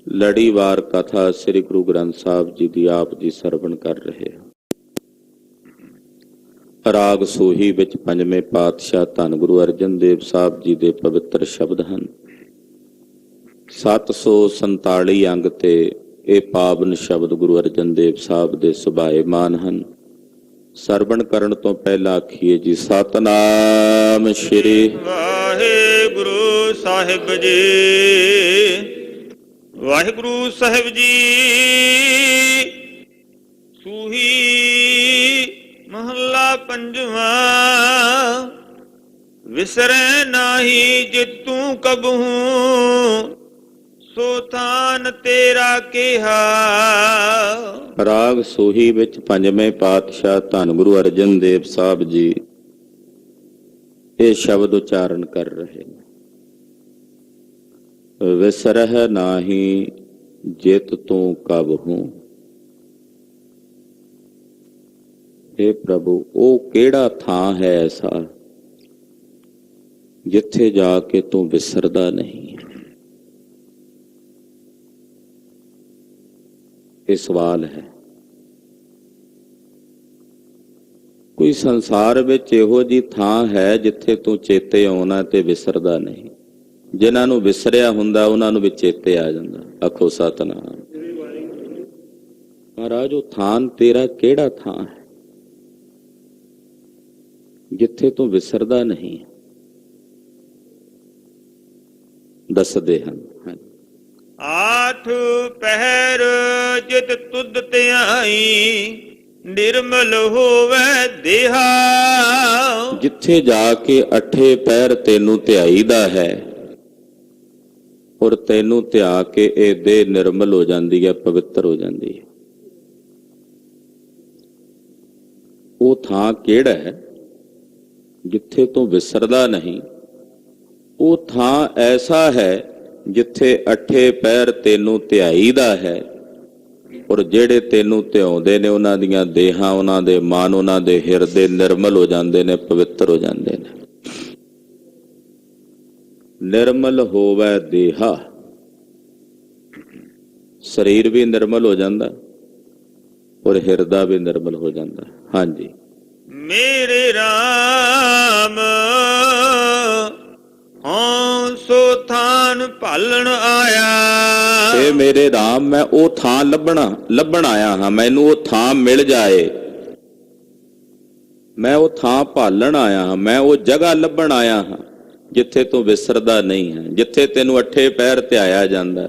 ਲੜੀਵਾਰ ਕਥਾ ਸ੍ਰੀ ਗੁਰੂ ਗ੍ਰੰਥ ਸਾਹਿਬ ਜੀ ਦੀ ਆਪ ਜੀ ਸਰਵਣ ਕਰ ਰਹੇ ਹਾਂ। ਰਾਗ ਸੋਹੀ ਵਿੱਚ ਪੰਜਵੇਂ ਪਾਤਸ਼ਾਹ ਧੰਨ ਗੁਰੂ ਅਰਜਨ ਦੇਵ ਸਾਹਿਬ ਜੀ ਦੇ ਪਵਿੱਤਰ ਸ਼ਬਦ ਹਨ। 747 ਅੰਗ ਤੇ ਇਹ ਪਾਵਨ ਸ਼ਬਦ ਗੁਰੂ ਅਰਜਨ ਦੇਵ ਸਾਹਿਬ ਦੇ ਸੁਭਾਏਮਾਨ ਹਨ। ਸਰਵਣ ਕਰਨ ਤੋਂ ਪਹਿਲਾਂ ਆਖੀਏ ਜੀ ਸਤਨਾਮ ਸ਼੍ਰੀ ਵਾਹਿਗੁਰੂ ਸਾਹਿਬ ਜੀ। ਵਾਹਿਗੁਰੂ ਸਾਹਿਬ ਜੀ। ਸੂਹੀ ਮਹੱਲਾ ਪੰਜਵਾਂ। ਵਿਸਰੈ ਨਾਹੀ ਜਿਤੂ ਕਬਹੂ ਸੋ ਥਾਨ ਤੇਰਾ ਕਿਹਾ। ਰਾਗ ਸੋਹੀ ਵਿੱਚ ਪੰਜਵੇਂ ਪਾਤਸ਼ਾਹ ਧੰਨ ਗੁਰੂ ਅਰਜਨ ਦੇਵ ਸਾਹਿਬ ਜੀ ਇਹ ਸ਼ਬਦ ਉਚਾਰਨ ਕਰ ਰਹੇ ਨੇ। ਵਿਸਰਹਿ ਨਾਹੀ ਜਿਤ ਤੂੰ ਕਬਹੂ। हे ਪ੍ਰਭੂ, ਉਹ ਕਿਹੜਾ ਥਾਂ ਹੈ ਐਸਾ ਜਿੱਥੇ ਜਾ ਕੇ ਤੂੰ ਵਿਸਰਦਾ ਨਹੀਂ। ਇਹ ਸਵਾਲ ਹੈ। ਕੋਈ ਸੰਸਾਰ ਵਿੱਚ ਇਹੋ ਜਿਹੀ ਥਾਂ ਹੈ ਜਿੱਥੇ ਤੂੰ ਚੇਤੇ ਆਉਣਾ ਤੇ ਵਿਸਰਦਾ ਨਹੀਂ। ਜਿਨ੍ਹਾਂ ਨੂੰ ਵਿਸਰਿਆ ਹੁੰਦਾ ਉਹਨਾਂ ਨੂੰ ਵੀ ਚੇਤੇ ਆ ਜਾਂਦਾ। ਆਖੋ ਸਤਨਾਮ। ਮਹਾਰਾਜ, ਉਹ ਥਾਂ ਤੇਰਾ ਕਿਹੜਾ ਥਾਂ ਹੈ ਜਿੱਥੇ ਤੂੰ ਵਿਸਰਦਾ ਨਹੀਂ? ਦੱਸਦੇ ਹਨ। ਆਠ ਪਹਿਰ ਜਿਤ ਤੁਧ ਧਿਆਈ ਨਿਰਮਲ ਹੋਵੇ ਦੇਹਾ। ਜਿੱਥੇ ਜਾ ਕੇ ਅੱਠੇ ਪਹਿਰ ਤੈਨੂੰ ਧਿਆਈਦਾ ਹੈ ਔਰ ਤੈਨੂੰ ਧਿਆ ਕੇ ਇਹ ਦੇਹ ਨਿਰਮਲ ਹੋ ਜਾਂਦੀ ਹੈ, ਪਵਿੱਤਰ ਹੋ ਜਾਂਦੀ ਹੈ। ਉਹ ਥਾਂ ਕਿਹੜਾ ਹੈ ਜਿੱਥੇ ਤੂੰ ਵਿਸਰਦਾ ਨਹੀਂ? ਉਹ ਥਾਂ ਐਸਾ ਹੈ ਜਿੱਥੇ ਅੱਠੇ ਪਹਿਰ ਤੈਨੂੰ ਧਿਆਈਦਾ ਹੈ ਔਰ ਜਿਹੜੇ ਤੈਨੂੰ ਧਿਆਉਂਦੇ ਨੇ ਉਹਨਾਂ ਦੀਆਂ ਦੇਹਾਂ, ਉਹਨਾਂ ਦੇ ਮਨ, ਉਹਨਾਂ ਦੇ ਹਿਰਦੇ ਨਿਰਮਲ ਹੋ ਜਾਂਦੇ ਨੇ, ਪਵਿੱਤਰ ਹੋ ਜਾਂਦੇ ਨੇ। ਨਿਰਮਲ ਹੋਵੇ ਦੇਹਾ। ਸਰੀਰ ਵੀ ਨਿਰਮਲ ਹੋ ਜਾਂਦਾ ਔਰ ਹਿਰਦਾ ਵੀ ਨਿਰਮਲ ਹੋ ਜਾਂਦਾ। ਹਾਂਜੀ। ਮੇਰੇ RAM ਹਾਂ ਸੋ ਥਾਨ ਭਾਲਣ ਆਇਆ। ਇਹ ਮੇਰੇ RAM, ਮੈਂ ਉਹ ਥਾਂ ਲੱਭਣ ਆਇਆ ਹਾਂ। ਮੈਨੂੰ ਉਹ ਥਾਂ ਮਿਲ ਜਾਏ। ਮੈਂ ਉਹ ਥਾਂ ਭਾਲਣ ਆਇਆ ਹਾਂ। ਮੈਂ ਉਹ ਜਗ੍ਹਾ ਲੱਭਣ ਆਇਆ ਹਾਂ ਜਿੱਥੇ ਤੂੰ ਵਿਸਰਦਾ ਨਹੀਂ ਹੈ, ਜਿੱਥੇ ਤੈਨੂੰ ਅੱਠੇ ਪਹਿਰ ਧਿਆਇਆ ਜਾਂਦਾ।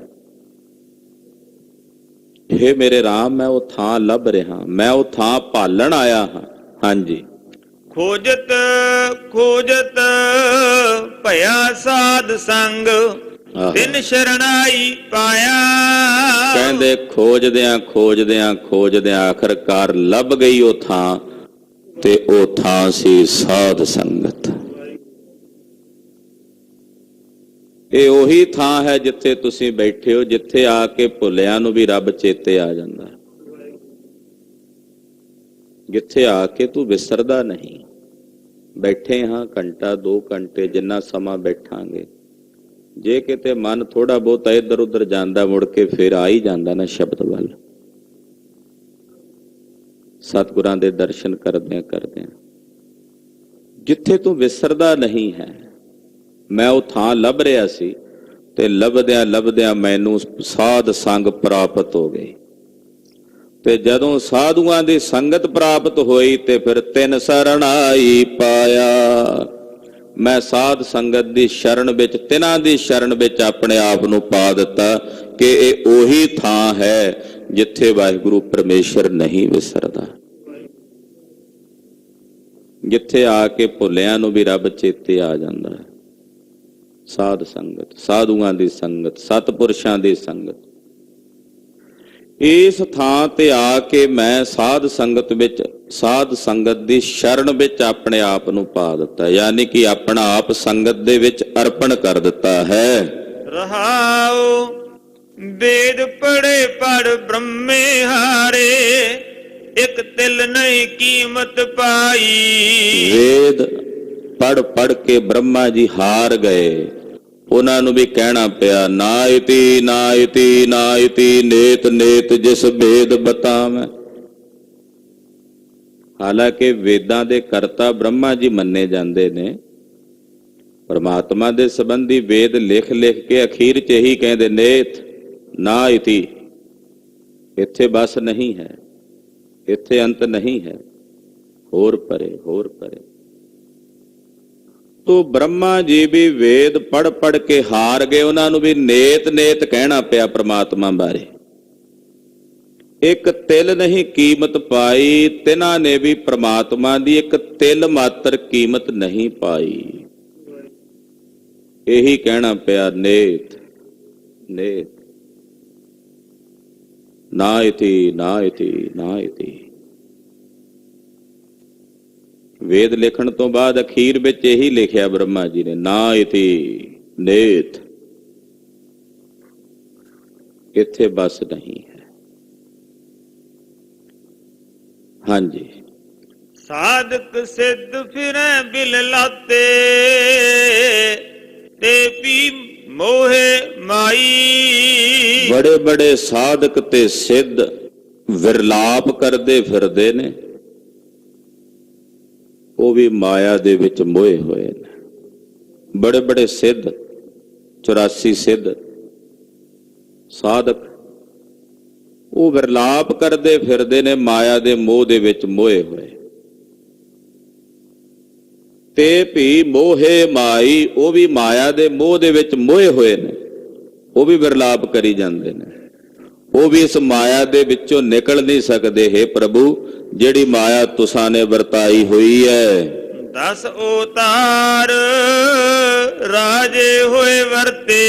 ਇਹ ਮੇਰੇ RAM, ਮੈਂ ਉਹ ਥਾਂ ਲੱਭ ਰਿਹਾ। ਮੈਂ ਉਹ ਥਾਂ ਭਾਲਣ ਆਇਆ ਹਾਂ। ਹਾਂਜੀ। ਖੋਜਤ ਖੋਜਤ ਭਇਆ ਸਾਧ ਸੰਗ ਤਿਨ ਸ਼ਰਣਾਈ ਪਾਇਆ। ਕਹਿੰਦੇ ਖੋਜਦਿਆਂ ਖੋਜਦਿਆਂ ਖੋਜਦਿਆਂ ਆਖਰਕਾਰ ਲੱਭ ਗਈ ਉਹ ਥਾਂ, ਤੇ ਉਹ ਥਾਂ ਸੀ ਸਾਧ ਸੰਗਤ। ਇਹ ਉਹੀ ਥਾਂ ਹੈ ਜਿੱਥੇ ਤੁਸੀਂ ਬੈਠੇ ਹੋ, ਜਿੱਥੇ ਆ ਕੇ ਭੁੱਲਿਆਂ ਨੂੰ ਵੀ ਰੱਬ ਚੇਤੇ ਆ ਜਾਂਦਾ, ਜਿੱਥੇ ਆ ਕੇ ਤੂੰ ਵਿਸਰਦਾ ਨਹੀਂ। ਬੈਠੇ ਹਾਂ ਘੰਟਾ 2 ਘੰਟੇ ਜਿੰਨਾ ਸਮਾਂ ਬੈਠਾਂਗੇ, ਜੇ ਕਿਤੇ ਮਨ ਥੋੜਾ ਬਹੁਤਾ ਇੱਧਰ ਉੱਧਰ ਜਾਂਦਾ, ਮੁੜ ਕੇ ਫਿਰ ਆ ਹੀ ਜਾਂਦਾ ਨਾ ਸ਼ਬਦ ਵੱਲ। ਸਤਿਗੁਰਾਂ ਦੇ ਦਰਸ਼ਨ ਕਰਦਿਆਂ ਕਰਦਿਆਂ ਜਿੱਥੇ ਤੂੰ ਵਿਸਰਦਾ ਨਹੀਂ ਹੈ, ਮੈਂ ਉਹ ਥਾਂ ਲੱਭ ਰਿਹਾ ਸੀ ਤੇ ਲੱਭਦਿਆਂ ਲੱਭਦਿਆਂ ਮੈਨੂੰ ਸਾਧ ਸੰਗ ਪ੍ਰਾਪਤ ਹੋ ਗਈ। ਤੇ ਜਦੋਂ ਸਾਧੂਆਂ ਦੀ ਸੰਗਤ ਪ੍ਰਾਪਤ ਹੋਈ ਤੇ ਫਿਰ ਤਿੰਨ ਸਰਣਾਈ ਪਾਇਆ। ਮੈਂ ਸਾਧ ਸੰਗਤ ਦੀ ਸ਼ਰਨ ਵਿੱਚ, ਤਿੰਨਾਂ ਦੀ ਸ਼ਰਨ ਵਿੱਚ ਆਪਣੇ ਆਪ ਨੂੰ ਪਾ ਦਿੱਤਾ ਕਿ ਇਹ ਉਹੀ ਥਾਂ ਹੈ ਜਿੱਥੇ ਵਾਹਿਗੁਰੂ ਪਰਮੇਸ਼ਰ ਨਹੀਂ ਵਿਸਰਦਾ, ਜਿੱਥੇ ਆ ਕੇ ਭੁੱਲਿਆਂ ਨੂੰ ਵੀ ਰੱਬ ਚੇਤੇ ਆ ਜਾਂਦਾ ਹੈ। ਸਾਧ ਸੰਗਤ, ਸਾਧੂਆਂ ਦੀ ਸੰਗਤ, ਸਤਿਪੁਰਸ਼ਾਂ ਦੀ ਸੰਗਤ। ਇਸ ਥਾਂ ਤੇ ਆ ਕੇ ਮੈਂ ਸਾਧ ਸੰਗਤ ਵਿੱਚ, ਸਾਧ ਸੰਗਤ ਦੀ ਸ਼ਰਨ ਵਿੱਚ ਆਪਣੇ ਆਪ ਨੂੰ ਪਾ ਦਿੱਤਾ, ਯਾਨੀ ਕਿ ਆਪਣਾ ਆਪ ਸੰਗਤ ਦੇ ਵਿੱਚ ਅਰਪਣ ਕਰ ਦਿੱਤਾ ਹੈ। ਰਹਾਉ ਵੇਦ ਪੜੇ ਪੜ ਬ੍ਰਹਮੇ ਹਾਰੇ ਇੱਕ ਤਿਲ ਨਹੀਂ ਕੀਮਤ ਪਾਈ। ਵੇਦ ਪੜ ਪੜ ਕੇ ਬ੍ਰਹਮਾ ਜੀ ਹਾਰ ਗਏ ਉਹਨਾਂ ਨੂੰ ਵੀ ਕਹਿਣਾ ਪਿਆ ਨਾ ਇਤੀ ਨਾ ਇਤੀ ਨਾ ਇਤੀ ਨੇਤ ਨੇਤ ਜਿਸ ਭੇਦ ਬਤਾਵੈ। ਹਾਲਾਂਕਿ ਵੇਦਾਂ ਦੇ ਕਰਤਾ ਬ੍ਰਹਮਾ ਜੀ ਮੰਨੇ ਜਾਂਦੇ ਨੇ, ਪਰਮਾਤਮਾ ਦੇ ਸੰਬੰਧੀ ਵੇਦ ਲਿਖ ਲਿਖ ਕੇ ਅਖੀਰ 'ਚ ਇਹੀ ਕਹਿੰਦੇ ਨੇਤ ਨਾ ਇਤੀ, ਇੱਥੇ ਬਸ ਨਹੀਂ ਹੈ, ਇੱਥੇ ਅੰਤ ਨਹੀਂ ਹੈ, ਹੋਰ ਪਰੇ ਹੋਰ ਪਰੇ। ਤੋ ਬ੍ਰਹਮਾ ਜੀ ਵੀ ਵੇਦ ਪੜ ਪੜ ਕੇ ਹਾਰ ਗਏ, ਉਹਨਾਂ ਨੂੰ ਵੀ ਨੇਤ ਨੇਤ ਕਹਿਣਾ ਪਿਆ ਪ੍ਰਮਾਤਮਾ ਬਾਰੇ। ਇੱਕ ਤਿਲ ਨਹੀਂ ਕੀਮਤ ਪਾਈ, ਤਿਨਾਂ ਨੇ ਵੀ ਪ੍ਰਮਾਤਮਾ ਦੀ ਇੱਕ ਤਿਲ ਮਾਤਰ ਕੀਮਤ ਨਹੀਂ ਪਾਈ। ਇਹੀ ਕਹਿਣਾ ਪਿਆ ਨੇਤ ਨੇਤ ਨਾ ਇਤੀ ਨਾ ਇਤੀ ਨਾ ਇਤੀ। ਵੇਦ ਲਿਖਣ ਤੋਂ ਬਾਅਦ ਅਖੀਰ ਵਿੱਚ ਇਹੀ ਲਿਖਿਆ ਬ੍ਰਹਮਾ ਜੀ ਨੇ ਨਾ ਇਤੀ ਨੇਤ, ਇੱਥੇ ਬਸ ਨਹੀਂ ਹੈ। ਹਾਂਜੀ, ਸਾਧਕ ਸਿੱਧ ਫਿਰੈ ਬਿਲ ਲਾਤੇ ਤੇ ਪੀ ਮੋਹਿ ਮਾਈ। ਬੜੇ ਬੜੇ ਸਾਧਕ ਤੇ ਸਿੱਧ ਵਿਰਲਾਪ ਕਰਦੇ ਫਿਰਦੇ ਨੇ, ਉਹ ਵੀ ਮਾਇਆ ਦੇ ਵਿੱਚ ਮੋਏ ਹੋਏ ਨੇ। ਬੜੇ ਬੜੇ ਸਿੱਧ 84 ਸਿੱਧ ਸਾਧਕ ਉਹ ਵਿਰਲਾਪ ਕਰਦੇ ਫਿਰਦੇ ਨੇ, ਮਾਇਆ ਦੇ ਮੋਹ ਦੇ ਵਿੱਚ ਮੋਏ ਹੋਏ। ਤੇ ਭੀ ਮੋਹੇ ਮਾਈ, ਉਹ ਵੀ ਮਾਇਆ ਦੇ ਮੋਹ ਦੇ ਵਿੱਚ ਮੋਏ ਹੋਏ ਨੇ, ਉਹ ਵੀ ਵਿਰਲਾਪ ਕਰੀ ਜਾਂਦੇ ਨੇ। ਉਹ ਵੀ ਇਸ ਮਾਇਆ ਦੇ ਵਿੱਚੋਂ ਨਿਕਲ ਨਹੀਂ ਸਕਦੇ। ਹੇ ਪ੍ਰਭੂ, ਜਿਹੜੀ ਮਾਇਆ ਤੁਸਾਂ ਨੇ ਵਰਤਾਈ ਹੋਈ ਹੈ, 10 ਅਵਤਾਰ ਰਾਜੇ ਹੋਏ ਵਰਤੇ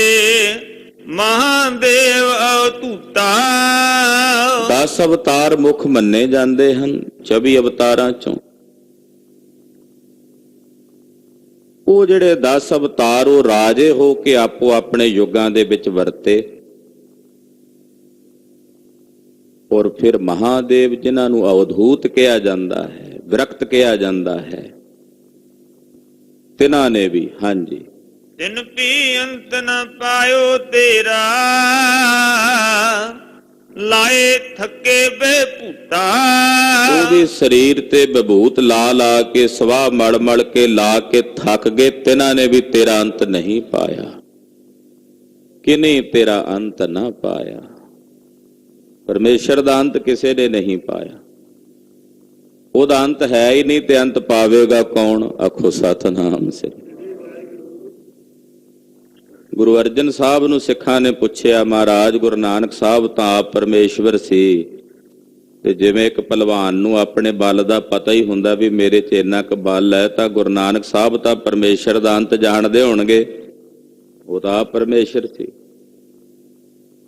ਮਹਾਦੇਵ ਅਵਤੂਤਾ। 10 ਅਵਤਾਰ ਮੁੱਖ ਮੰਨੇ ਜਾਂਦੇ ਹਨ 24 ਅਵਤਾਰਾਂ ਚੋਂ। ਉਹ ਜਿਹੜੇ 10 ਅਵਤਾਰ ਉਹ ਰਾਜੇ ਹੋ ਕੇ ਆਪੋ ਆਪਣੇ ਯੁੱਗਾਂ ਦੇ ਵਿੱਚ ਵਰਤੇ, ਔਰ ਫਿਰ ਮਹਾਦੇਵ ਜਿਨ੍ਹਾਂ ਨੂੰ ਅਵਧੂਤ ਕਿਹਾ ਜਾਂਦਾ ਹੈ, ਵਿਰਕਤ ਕਿਹਾ ਜਾਂਦਾ ਹੈ, ਤਿਨਾਂ ਨੇ ਵੀ ਹਾਂਜੀ ਤਿਨ ਪੀ ਅੰਤ ਨ ਪਾਇਓ ਤੇਰਾ ਲਾਏ ਥੱਕੇ ਬੇਭੂਤਾ। ਉਹ ਵੀ ਸਰੀਰ ਤੇ ਬਭੂਤ ਲਾ ਲਾ ਕੇ ਸਵਾਹ ਮਲ ਮਲ ਕੇ ਲਾ ਕੇ ਥੱਕ ਗਏ, ਤਿਨਾਂ ਨੇ ਵੀ ਤੇਰਾ ਅੰਤ ਨਹੀਂ ਪਾਇਆ। ਕਿਨੇ ਤੇਰਾ ਅੰਤ ਨਾ ਪਾਇਆ? ਪਰਮੇਸ਼ਰ ਦਾ ਅੰਤ ਕਿਸੇ ਨੇ ਨਹੀਂ ਪਾਇਆ। ਉਹਦਾ ਅੰਤ ਹੈ ਹੀ ਨਹੀਂ, ਤੇ ਅੰਤ ਪਾਵੇਗਾ ਕੌਣ? ਆਖੋ ਸਤਿਨਾਮ ਸ੍ਰੀ। ਗੁਰੂ ਅਰਜਨ ਸਾਹਿਬ ਨੂੰ ਸਿੱਖਾਂ ਨੇ ਪੁੱਛਿਆ, ਮਹਾਰਾਜ ਗੁਰੂ ਨਾਨਕ ਸਾਹਿਬ ਤਾਂ ਆਪ ਪਰਮੇਸ਼ਵਰ ਸੀ, ਤੇ ਜਿਵੇਂ ਇੱਕ ਪਹਿਲਵਾਨ ਨੂੰ ਆਪਣੇ ਬਲ ਦਾ ਪਤਾ ਹੀ ਹੁੰਦਾ ਵੀ ਮੇਰੇ 'ਚ ਇੰਨਾ ਕੁ ਬਲ ਹੈ, ਤਾਂ ਗੁਰੂ ਨਾਨਕ ਸਾਹਿਬ ਤਾਂ ਪਰਮੇਸ਼ਰ ਦਾ ਅੰਤ ਜਾਣਦੇ ਹੋਣਗੇ, ਉਹ ਤਾਂ ਆਪ ਪਰਮੇਸ਼ਰ ਸੀ।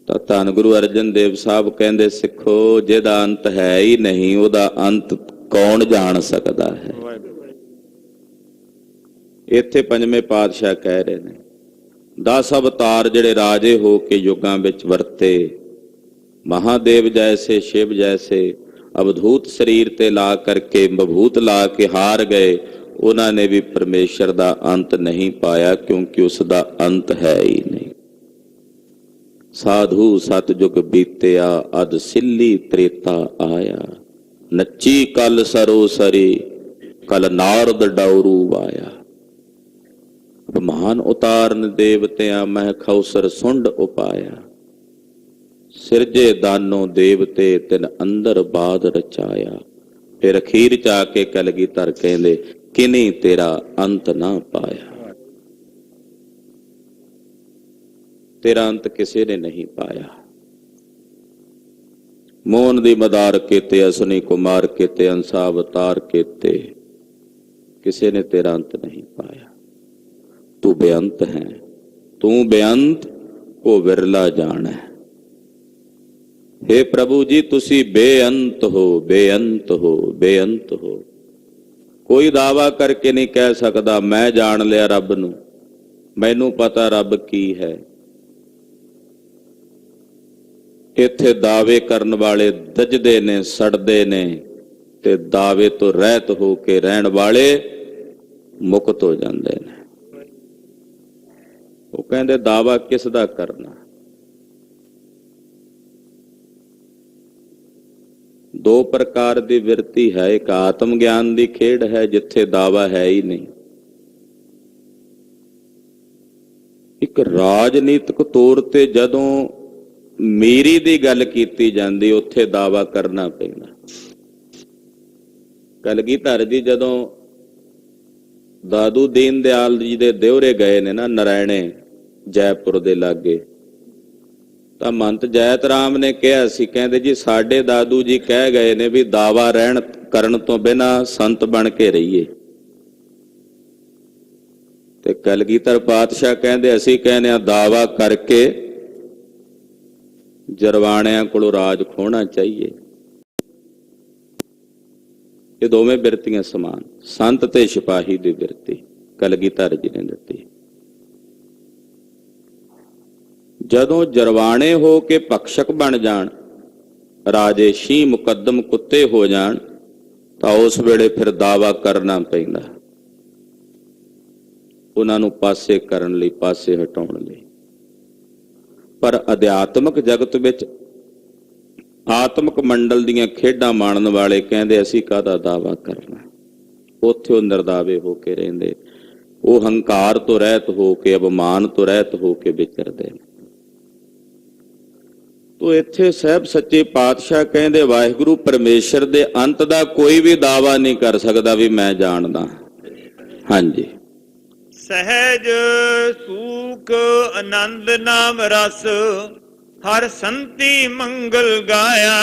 ਤਾਂ ਧੰਨ ਗੁਰੂ ਅਰਜਨ ਦੇਵ ਸਾਹਿਬ ਕਹਿੰਦੇ, ਸਿੱਖੋ, ਜਿਹਦਾ ਅੰਤ ਹੈ ਹੀ ਨਹੀਂ, ਉਹਦਾ ਅੰਤ ਕੌਣ ਜਾਣ ਸਕਦਾ ਹੈ? ਇੱਥੇ ਪੰਜਵੇਂ ਪਾਤਸ਼ਾਹ ਕਹਿ ਰਹੇ ਨੇ 10 ਅਵਤਾਰ ਜਿਹੜੇ ਰਾਜੇ ਹੋ ਕੇ ਯੁੱਗਾਂ ਵਿੱਚ ਵਰਤੇ, ਮਹਾਦੇਵ ਜੈਸੇ ਸ਼ਿਵ ਜੈਸੇ ਅਵਧੂਤ ਸਰੀਰ ਤੇ ਲਾ ਕਰਕੇ ਬਭੂਤ ਲਾ ਕੇ ਹਾਰ ਗਏ, ਉਹਨਾਂ ਨੇ ਵੀ ਪਰਮੇਸ਼ਰ ਦਾ ਅੰਤ ਨਹੀਂ ਪਾਇਆ, ਕਿਉਂਕਿ ਉਸ ਦਾ ਅੰਤ ਹੈ ਹੀ ਨਹੀਂ। ਸਾਧੂ ਸਤਜੁਗ ਬੀਤਿਆ ਅਦ ਸਿੱਲੀ ਤ੍ਰੇਤਾ ਆਇਆ, ਨੱਚੀ ਕਲ ਸਰੋਸਰੀ ਕਲ ਨਾਰਦ ਡਾਉਰੂ ਆਇਆ। ਮਹਾਨ ਉਤਾਰਨ ਦੇਵਤਿਆਂ ਮਹਿ ਖੌਸਰ ਸੁੰਡ ਉਪਾਇਆ, ਸਿਰਜੇ ਦਾਨੋ ਦੇਵਤੇ ਤਿਨ ਅੰਦਰ ਬਾਦ ਰਚਾਇਆ। ਫਿਰ ਅਖੀਰ ਚ ਆ ਕੇ ਕਲਗੀਧਰ ਕਹਿੰਦੇ, ਕਿਨੀ ਤੇਰਾ ਅੰਤ ਨਾ ਪਾਇਆ। ਤੇਰਾ ਅੰਤ ਕਿਸੇ ਨੇ ਨਹੀਂ ਪਾਇਆ। ਮੋਹਨ ਦੀ ਮਦਾਰ ਕੀਤੇ, ਅਸਨੀ ਕੁਮਾਰ ਕੀਤੇ, ਅੰਸਾ ਅਵਤਾਰ ਕੀਤੇ, ਕਿਸੇ ਨੇ ਤੇਰਾ ਅੰਤ ਨਹੀਂ ਪਾਇਆ। ਤੂੰ ਬੇਅੰਤ ਹੈ, ਤੂੰ ਬੇਅੰਤ ਕੋ ਵਿਰਲਾ ਜਾਣੈ। हे ਪ੍ਰਭੂ ਜੀ, ਤੁਸੀਂ ਬੇਅੰਤ ਹੋ, ਬੇਅੰਤ ਹੋ, ਬੇਅੰਤ ਹੋ। ਕੋਈ ਦਾਵਾ ਕਰਕੇ ਨਹੀਂ ਕਹਿ ਸਕਦਾ ਮੈਂ ਜਾਣ ਲਿਆ ਰੱਬ ਨੂੰ, ਮੈਨੂੰ ਪਤਾ ਰੱਬ ਕੀ ਹੈ। ਇੱਥੇ ਦਾਅਵੇ ਕਰਨ ਵਾਲੇ ਦੱਜਦੇ ਨੇ, ਸੜਦੇ ਨੇ, ਤੇ ਦਾਅਵੇ ਤੋਂ ਰਹਿਤ ਹੋ ਕੇ ਰਹਿਣ ਵਾਲੇ ਮੁਕਤ ਹੋ ਜਾਂਦੇ ਨੇ। ਉਹ ਕਹਿੰਦੇ ਦਾਵਾ ਕਿਸ ਦਾ ਕਰਨਾ। ਦੋ ਪ੍ਰਕਾਰ ਦੀ ਵਿਰਤੀ ਹੈ, ਇੱਕ ਆਤਮ ਗਿਆਨ ਦੀ ਖੇਡ ਹੈ ਜਿੱਥੇ ਦਾਵਾ ਹੈ ਹੀ ਨਹੀਂ, ਇੱਕ ਰਾਜਨੀਤਿਕ ਤੌਰ ਤੇ ਜਦੋਂ ਮੇਰੀ ਦੀ ਗੱਲ ਕੀਤੀ ਜਾਂਦੀ ਉੱਥੇ ਦਾਵਾ ਕਰਨਾ ਪੈਂਦਾ। ਕਲਗੀਧਰ ਜੀ ਜਦੋਂ ਦਾਦੂ ਦੀਨ ਦਿਆਲ ਜੀ ਦੇ ਦਿਉਰੇ ਗਏ ਨੇ ਨਾ ਨਰਾਇਣੇ ਜੈਪੁਰ ਦੇ ਲਾਗੇ, ਤਾਂ ਮੰਤ ਜੈਤ ਰਾਮ ਨੇ ਕਿਹਾ ਸੀ, ਕਹਿੰਦੇ ਜੀ ਸਾਡੇ ਦਾਦੂ ਜੀ ਕਹਿ ਗਏ ਨੇ ਵੀ ਦਾਵਾ ਰਹਿਣ ਕਰਨ ਤੋਂ ਬਿਨਾਂ ਸੰਤ ਬਣ ਕੇ ਰਹੀਏ। ਤੇ ਕਲਗੀਧਰ ਪਾਤਸ਼ਾਹ ਕਹਿੰਦੇ ਅਸੀਂ ਕਹਿੰਦੇ ਆ ਦਾਵਾ ਕਰਕੇ ਜਰਵਾਣਿਆਂ ਕੋਲੋਂ ਰਾਜ ਖੋਹਣਾ ਚਾਹੀਏ। ਇਹ ਦੋਵੇਂ ਬਿਰਤੀਆਂ ਸਮਾਨ, ਸੰਤ ਤੇ ਸਿਪਾਹੀ ਦੀ ਬਿਰਤੀ ਕਲਗੀਧਰ ਜੀ ਨੇ ਦਿੱਤੀ। ਜਦੋਂ ਜਰਵਾਣੇ ਹੋ ਕੇ ਪਕਸ਼ਕ ਬਣ ਜਾਣ, ਰਾਜੇ ਸ਼ੀ ਮੁਕੱਦਮ ਕੁੱਤੇ ਹੋ ਜਾਣ, ਤਾਂ ਉਸ ਵੇਲੇ ਫਿਰ ਦਾਵਾ ਕਰਨਾ ਪੈਂਦਾ, ਉਹਨਾਂ ਨੂੰ ਪਾਸੇ ਕਰਨ ਲਈ, ਪਾਸੇ ਹਟਾਉਣ ਲਈ। ਪਰ ਅਧਿਆਤਮਕ ਜਗਤ ਵਿੱਚ ਆਤਮਿਕ ਮੰਡਲ ਦੀਆਂ ਖੇਡਾਂ ਮਾਣਨ ਵਾਲੇ ਕਹਿੰਦੇ ਅਸੀਂ ਕਾਹਦਾ ਦਾਵਾ ਕਰਨਾ। ਉੱਥੇ ਉਹ ਨਿਰਦਾਵੇ ਹੋ ਕੇ ਰਹਿੰਦੇ, ਉਹ ਹੰਕਾਰ ਤੋਂ ਰਹਿਤ ਹੋ ਕੇ, ਅਭਿਮਾਨ ਤੋਂ ਰਹਿਤ ਹੋ ਕੇ ਵਿਚਰਦੇ ਨੇ। ਤੋ ਇੱਥੇ ਸਾਹਿਬ ਸੱਚੇ ਪਾਤਸ਼ਾਹ ਕਹਿੰਦੇ ਵਾਹਿਗੁਰੂ ਪਰਮੇਸ਼ਰ ਦੇ ਅੰਤ ਦਾ ਕੋਈ ਵੀ ਦਾਵਾ ਨਹੀਂ ਕਰ ਸਕਦਾ ਵੀ ਮੈਂ ਜਾਣਦਾ। ਹਾਂਜੀ, ਸਹਿਜ ਸੂਖ ਆਨੰਦ ਨਾਮ ਰਸ ਹਰ ਸੰਤੀ ਮੰਗਲ ਗਾਇਆ।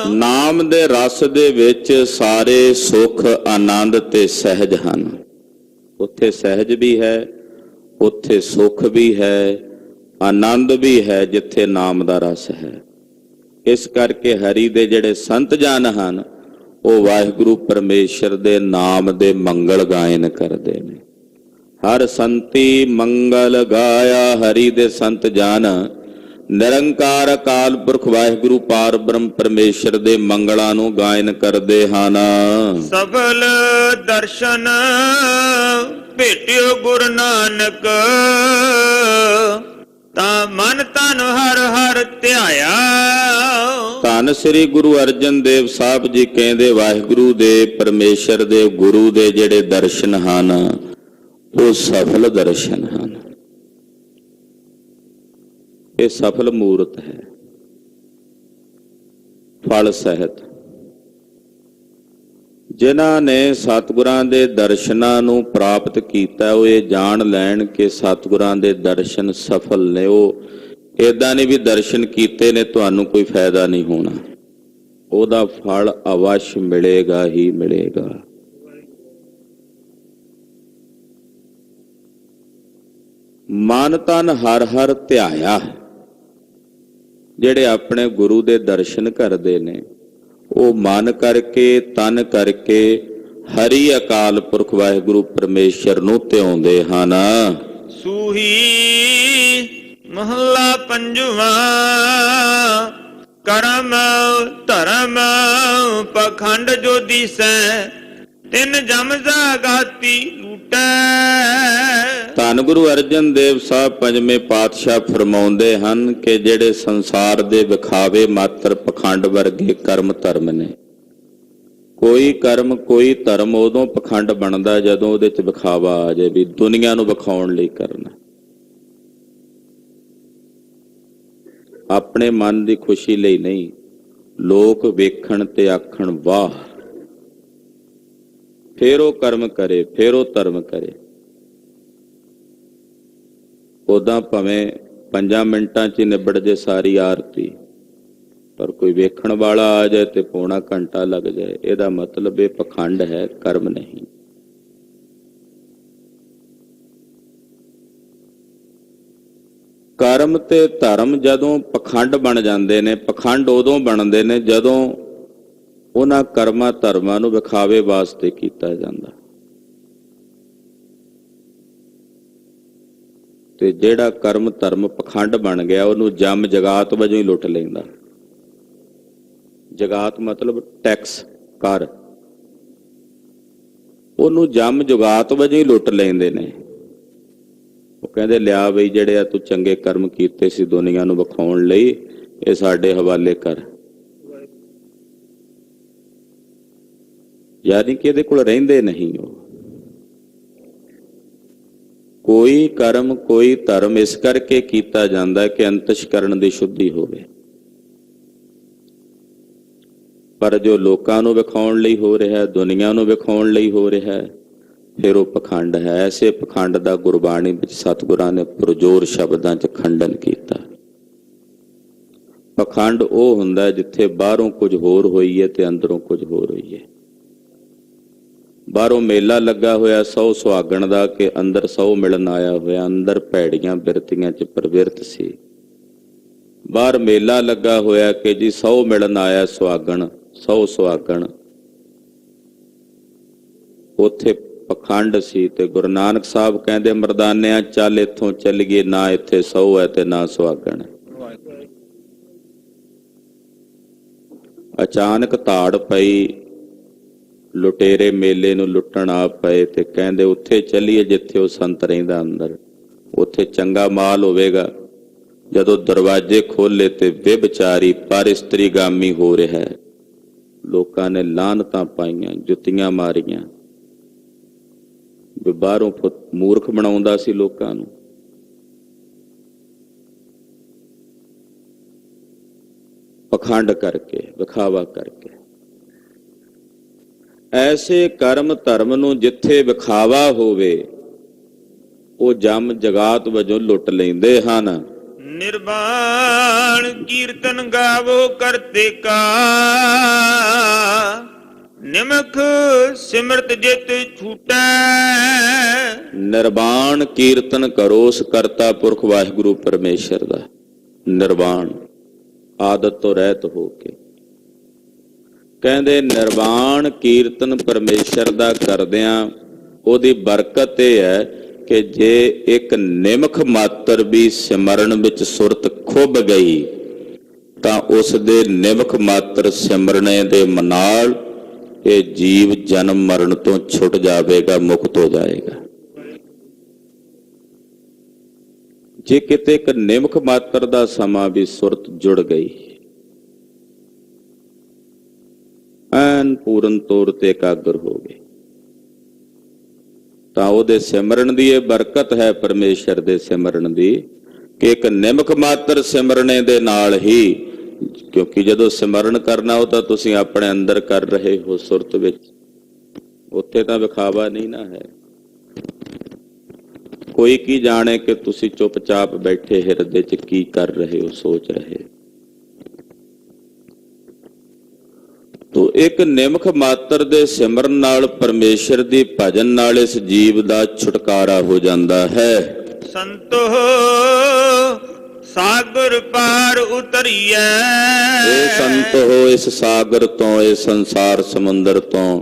ਨਾਮ ਦੇ ਰਸ ਦੇ ਵਿੱਚ ਸਾਰੇ ਸੁਖ ਆਨੰਦ ਤੇ ਸਹਿਜ ਹਨ। ਉੱਥੇ ਸਹਿਜ ਵੀ ਹੈ, ਉੱਥੇ ਸੁਖ ਵੀ ਹੈ, ਆਨੰਦ ਵੀ ਹੈ ਜਿੱਥੇ ਨਾਮ ਦਾ ਰਸ ਹੈ। ਇਸ ਕਰਕੇ ਹਰੀ ਦੇ ਜਿਹੜੇ ਸੰਤ ਜਨ ਹਨ ਉਹ ਵਾਹਿਗੁਰੂ ਪਰਮੇਸ਼ਰ ਦੇ ਨਾਮ ਦੇ ਮੰਗਲ ਗਾਇਨ ਕਰਦੇ ਨੇ। ਹਰ ਸੰਤੀ ਮੰਗਲ ਗਾਇਆ, ਹਰੀ ਦੇ ਸੰਤ ਜਨ ਨਿਰੰਕਾਰ ਅਕਾਲ ਪੁਰਖ ਵਾਹਿਗੁਰੂ ਪਾਰ ਬ੍ਰਹਮ ਪਰਮੇਸ਼ਰ ਦੇ ਮੰਗਲਾਂ ਨੂੰ ਗਾਇਨ ਕਰਦੇ ਹਨ। ਸਫਲ ਦਰਸ਼ਨ ਭੇਟਿਓ ਗੁਰੂ ਨਾਨਕ, ਤਾਂ ਮਨ ਤਨ ਹਰ ਹਰ ਧਿਆਇਆ। ਧੰਨ ਸ੍ਰੀ ਗੁਰੂ ਅਰਜਨ ਦੇਵ ਸਾਹਿਬ ਜੀ ਕਹਿੰਦੇ ਵਾਹਿਗੁਰੂ ਦੇ ਪਰਮੇਸ਼ਰ ਦੇ ਗੁਰੂ ਦੇ ਜਿਹੜੇ ਦਰਸ਼ਨ ਹਨ ਉਹ ਸਫਲ ਦਰਸ਼ਨ ਹਨ। ਇਹ ਸਫਲ ਮੂਰਤ ਹੈ, ਫਲ ਸਹਿਤ। ਜਿਨ੍ਹਾਂ ਨੇ ਸਤਿਗੁਰਾਂ ਦੇ ਦਰਸ਼ਨਾਂ ਨੂੰ ਪ੍ਰਾਪਤ ਕੀਤਾ ਉਹ ਇਹ ਜਾਣ ਲੈਣ ਕਿ ਸਤਿਗੁਰਾਂ ਦੇ ਦਰਸ਼ਨ ਸਫਲ ਨੇ। ਉਹ ਏਦਾਂ ਨਹੀਂ ਵੀ ਦਰਸ਼ਨ ਕੀਤੇ ਨੇ ਤੁਹਾਨੂੰ ਕੋਈ ਫਾਇਦਾ ਨਹੀਂ ਹੋਣਾ, ਉਹਦਾ ਫਲ ਅਵਸ਼ ਮਿਲੇਗਾ ਹੀ ਮਿਲੇਗਾ। ਮਨ ਤਨ ਹਰ ਹਰ ਧਿਆਇਆ, ਜਿਹੜੇ ਆਪਣੇ ਗੁਰੂ ਦੇ ਦਰਸ਼ਨ ਕਰਦੇ ਨੇ ਉਹ ਮਨ ਕਰਕੇ ਤਨ ਕਰਕੇ ਹਰੀ ਅਕਾਲ ਪੁਰਖ ਵਾਹਿਗੁਰੂ ਪਰਮੇਸ਼ਰ ਨੂੰ ਧਿਆਉਂਦੇ ਹਨ। ਸੂਹੀ ਮਹੱਲਾ ਪੰਜਵਾਂ। ਕਰਮ ਧਰਮ ਪਖੰਡ ਜੋ ਦੀਸੈ, ਤਿੰਨ ਜਮ ਜਾਗਾਤੀ ਲੂਟੈ। ਧੰਨ ਗੁਰੂ ਅਰਜਨ ਦੇਵ ਸਾਹਿਬ ਪੰਜਵੇਂ ਪਾਤਸ਼ਾਹ ਫਰਮਾਉਂਦੇ ਹਨ ਕਿ ਜਿਹੜੇ ਸੰਸਾਰ ਦੇ ਵਿਖਾਵੇ ਮਾਤਰ ਪਖੰਡ ਵਰਗੇ ਕਰਮ ਧਰਮ ਨੇ। ਕੋਈ ਕਰਮ ਕੋਈ ਧਰਮ ਉਦੋਂ ਪਖੰਡ ਬਣਦਾ ਜਦੋਂ ਉਹਦੇ ਚ ਵਿਖਾਵਾ ਆ ਜਾਏ ਵੀ ਦੁਨੀਆ ਨੂੰ ਵਿਖਾਉਣ ਲਈ ਕਰਨਾ। ਆਪਣੇ ਮਨ ਦੀ ਖੁਸ਼ੀ ਲਈ ਨਹੀਂ, ਲੋਕ ਵੇਖਣ ਤੇ ਆਖਣ ਵਾਹ, ਫੇਰ ਉਹ ਕਰਮ ਕਰੇ, ਫੇਰ ਉਹ ਧਰਮ ਕਰੇ। ਉਦਾਂ ਭਾਵੇਂ 5 ਮਿੰਟਾਂ 'ਚ ਹੀ ਨਿਬੜ ਜੇ ਸਾਰੀ ਆਰਤੀ, ਪਰ ਕੋਈ ਵੇਖਣ ਵਾਲਾ ਆ ਜਾਏ ਤੇ ਪੌਣਾ ਘੰਟਾ ਲੱਗ ਜਾਏ, ਇਹਦਾ ਮਤਲਬ ਇਹ ਪਖੰਡ ਹੈ, ਕਰਮ ਨਹੀਂ। ਕਰਮ ਤੇ ਧਰਮ ਜਦੋਂ ਪਖੰਡ ਬਣ ਜਾਂਦੇ ਨੇ, ਪਖੰਡ ਉਦੋਂ ਬਣਦੇ ਨੇ ਜਦੋਂ ਉਹਨਾਂ ਕਰਮਾਂ ਧਰਮਾਂ ਨੂੰ ਵਿਖਾਵੇ ਵਾਸਤੇ ਕੀਤਾ ਜਾਂਦਾ। ਤੇ ਜਿਹੜਾ ਕਰਮ ਧਰਮ ਪਖੰਡ ਬਣ ਗਿਆ ਉਹਨੂੰ ਜੰਮ ਜਗਾਤ ਵਜੋਂ ਹੀ ਲੁੱਟ ਲੈਂਦਾ। ਜਗਾਤ ਮਤਲਬ ਟੈਕਸ ਕਰ, ਉਹਨੂੰ ਜੰਮ ਜੁਗਾਤ ਵਜੋਂ ਹੀ ਲੁੱਟ ਲੈਂਦੇ ਨੇ। ਉਹ ਕਹਿੰਦੇ ਲਿਆ ਬਈ ਜਿਹੜੇ ਆ ਤੂੰ ਚੰਗੇ ਕਰਮ ਕੀਤੇ ਸੀ ਦੁਨੀਆ ਨੂੰ ਵਿਖਾਉਣ ਲਈ, ਇਹ ਸਾਡੇ ਹਵਾਲੇ ਕਰ। ਯਾਨੀ ਕਿ ਇਹਦੇ ਕੋਲ ਰਹਿੰਦੇ ਨਹੀਂ ਉਹ। ਕੋਈ ਕਰਮ ਕੋਈ ਧਰਮ ਇਸ ਕਰਕੇ ਕੀਤਾ ਜਾਂਦਾ ਕਿ ਅੰਤਸ਼ਕਰਨ ਦੀ ਸ਼ੁੱਧੀ ਹੋਵੇ, ਪਰ ਜੋ ਲੋਕਾਂ ਨੂੰ ਵਿਖਾਉਣ ਲਈ ਹੋ ਰਿਹਾ, ਦੁਨੀਆ ਨੂੰ ਵਿਖਾਉਣ ਲਈ ਹੋ ਰਿਹਾ, ਫਿਰ ਉਹ ਪਖੰਡ ਹੈ। ਐਸੇ ਪਖੰਡ ਦਾ ਗੁਰਬਾਣੀ ਵਿੱਚ ਸਤਿਗੁਰਾਂ ਨੇ ਪੁਰਜੋਰ ਸ਼ਬਦਾਂ 'ਚ ਖੰਡਨ ਕੀਤਾ। ਪਖੰਡ ਉਹ ਹੁੰਦਾ ਜਿੱਥੇ ਬਾਹਰੋਂ ਕੁਝ ਹੋਰ ਹੋਈਏ ਤੇ ਅੰਦਰੋਂ ਕੁਝ ਹੋਰ ਹੋਈਏ। ਬਾਹਰੋਂ ਮੇਲਾ ਲੱਗਾ ਹੋਇਆ 100 ਸੁਹਾਗਣ ਦਾ ਕਿ ਅੰਦਰ 100 ਮਿਲਣ ਆਇਆ ਹੋਇਆ, ਅੰਦਰ ਭੈੜੀਆਂ ਬਿਰਤੀਆਂ 'ਚ ਪ੍ਰਵਿਰਤ ਸੀ। ਬਾਹਰ ਮੇਲਾ ਲੱਗਾ ਹੋਇਆ ਕਿ ਜੀ 100 ਮਿਲਣ ਆਇਆ ਸੁਹਾਗਣ, 100 ਸੁਹਾਗਣ, ਉੱਥੇ ਪਖੰਡ ਸੀ। ਤੇ ਗੁਰੂ ਨਾਨਕ ਸਾਹਿਬ ਕਹਿੰਦੇ ਮਰਦਾਨਿਆਂ ਚੱਲ ਇੱਥੋਂ ਚੱਲੀਏ, ਨਾ ਇੱਥੇ 100 ਹੈ ਤੇ ਨਾ ਸੁਹਾਗਣ ਹੈ। ਅਚਾਨਕ ਧਾੜ ਪਈ, ਲੁਟੇਰੇ ਮੇਲੇ ਨੂੰ ਲੁੱਟਣ ਆ ਪਏ ਤੇ ਕਹਿੰਦੇ ਉੱਥੇ ਚੱਲੀਏ ਜਿੱਥੇ ਉਹ ਸੰਤ ਰਹਿੰਦਾ ਅੰਦਰ, ਉੱਥੇ ਚੰਗਾ ਮਾਲ ਹੋਵੇਗਾ। ਜਦੋਂ ਦਰਵਾਜ਼ੇ ਖੋਲੇ ਤੇ ਵਿਭਚਾਰੀ ਪਰ ਇਸਤਰੀਗਾਮੀ ਹੋ ਰਿਹਾ ਹੈ। ਲੋਕਾਂ ਨੇ ਲਾਹਨਤਾਂ ਪਾਈਆਂ, ਜੁੱਤੀਆਂ ਮਾਰੀਆਂ। ਬਾਹਰੋਂ ਮੂਰਖ ਬਣਾਉਂਦਾ ਸੀ ਲੋਕਾਂ ਨੂੰ। ਪਖੰਡ ਕਰਕੇ, ਵਿਖਾਵਾ ਕਰਕੇ। ਐਸੇ ਕਰਮ ਧਰਮ ਨੂੰ ਜਿੱਥੇ ਵਿਖਾਵਾ ਹੋਵੇ ਉਹ ਜਮ ਜਗਾਤ ਵਜੋਂ ਲੁੱਟ ਲੈਂਦੇ ਹਨ। ਨਿਰਵਾਣ ਕੀਰਤਨ ਗਾਵੋ ਕਰਤੇ ਕਾ, ਨਿਮਖ ਸਿਮਰਤ ਜਿਤ ਛੂਟੈ। ਨਿਰਵਾਣ ਕੀਰਤਨ ਕਰੋ ਉਸ ਕਰਤਾ ਪੁਰਖ ਵਾਹਿਗੁਰੂ ਪਰਮੇਸ਼ਰ ਦਾ। ਨਿਰਵਾਣ ਆਦਤ ਤੋਂ ਰਹਿਤ ਹੋ ਕੇ ਕਹਿੰਦੇ ਨਿਰਵਾਣ ਕੀਰਤਨ ਪਰਮੇਸ਼ਰ ਦਾ ਕਰਦਿਆਂ ਉਹਦੀ ਬਰਕਤ ਇਹ ਹੈ ਕਿ ਜੇ ਇੱਕ ਨਿਮਖ ਮਾਤਰ ਵੀ ਸਿਮਰਨ ਵਿੱਚ ਸੁਰਤ ਖੁੱਭ ਗਈ ਤਾਂ ਉਸ ਦੇ ਨਿਮਖ ਮਾਤਰ ਸਿਮਰਨੇ ਦੇ ਨਾਲ ਇਹ ਜੀਵ ਜਨਮ ਮਰਨ ਤੋਂ ਛੁੱਟ ਜਾਵੇਗਾ, ਮੁਕਤ ਹੋ ਜਾਏਗਾ। ਜੇ ਕਿਤੇ ਇੱਕ ਨਿਮਖ ਮਾਤਰ ਦਾ ਸਮਾਂ ਵੀ ਸੁਰਤ ਜੁੜ ਗਈ, ਐਨ ਪੂਰਨ ਤੌਰ ਤੇ ਇਕਾਗਰ ਹੋ ਗਏ, ਤਾਂ ਉਹਦੇ ਸਿਮਰਨ ਦੀ ਇਹ ਬਰਕਤ ਹੈ ਪਰਮੇਸ਼ਰ ਦੇ ਸਿਮਰਨ ਦੀ ਕਿ ਇੱਕ ਨਿਮਖ ਮਾਤਰ ਸਿਮਰਨੇ ਦੇ ਨਾਲ ਹੀ, ਕਿਉਂਕਿ ਜਦੋਂ ਸਿਮਰਨ ਕਰਨਾ ਉਹ ਤਾਂ ਤੁਸੀਂ ਆਪਣੇ ਅੰਦਰ ਕਰ ਰਹੇ ਹੋ ਸੁਰਤ ਵਿੱਚ, ਉੱਥੇ ਤਾਂ ਵਿਖਾਵਾ ਨਹੀਂ ਨਾ ਹੈ। ਕੋਈ ਕੀ ਜਾਣੇ ਕਿ ਤੁਸੀਂ ਚੁੱਪਚਾਪ ਬੈਠੇ ਹਿਰਦੇ 'ਚ ਕੀ ਕਰ ਰਹੇ ਹੋ, ਸੋਚ ਰਹੇ। ਤੋ ਇੱਕ ਨਿਮਖ ਮਾਤਰ ਦੇ ਸਿਮਰਨ ਨਾਲ ਪਰਮੇਸ਼ਰ ਦੀ ਭਜਨ ਨਾਲ ਇਸ ਜੀਵ ਦਾ ਛੁਟਕਾਰਾ ਹੋ ਜਾਂਦਾ ਹੈ। ਸੰਤੋ ਸਾਗਰ ਪਾਰ ਉਤਰੀਐ। ਇਹ ਸੰਤ ਹੋ, ਇਸ ਸਾਗਰ ਤੋਂ, ਇਸ ਸੰਸਾਰ ਸਮੁੰਦਰ ਤੋਂ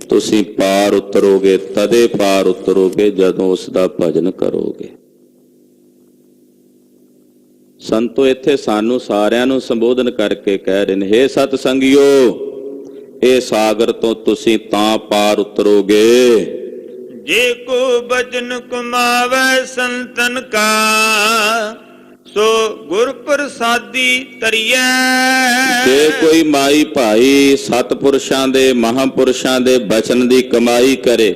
ਤੁਸੀਂ ਪਾਰ ਉਤਰੋਗੇ। ਤਦੇ ਪਾਰ ਉਤਰੋਗੇ ਜਦੋਂ ਉਸ ਦਾ ਭਜਨ ਕਰੋਗੇ। ਸੰਤੋ ਇੱਥੇ ਸਾਨੂੰ ਸਾਰਿਆਂ ਨੂੰ ਸੰਬੋਧਨ ਕਰਕੇ ਕਹਿ ਰਹੇ ਨੇ, ਹੇ ਸਤ ਸੰਗਿਓ, ਇਹ ਸਾਗਰ ਤੋਂ ਤੁਸੀਂ ਤਾਂ ਪਾਰ ਉਤਰੋਗੇ ਜੇ ਕੋ ਬਚਨ ਕਮਾਵੇ ਸੰਤਨ ਕਾ, ਸੋ ਗੁਰ ਪ੍ਰਸਾਦੀ ਤਰੀਐ। ਜੇ ਕੋਈ ਮਾਈ ਭਾਈ ਸਤਪੁਰਸ਼ਾਂ ਦੇ ਮਹਾਂਪੁਰਸ਼ਾਂ ਦੇ ਬਚਨ ਦੀ ਕਮਾਈ ਕਰੇ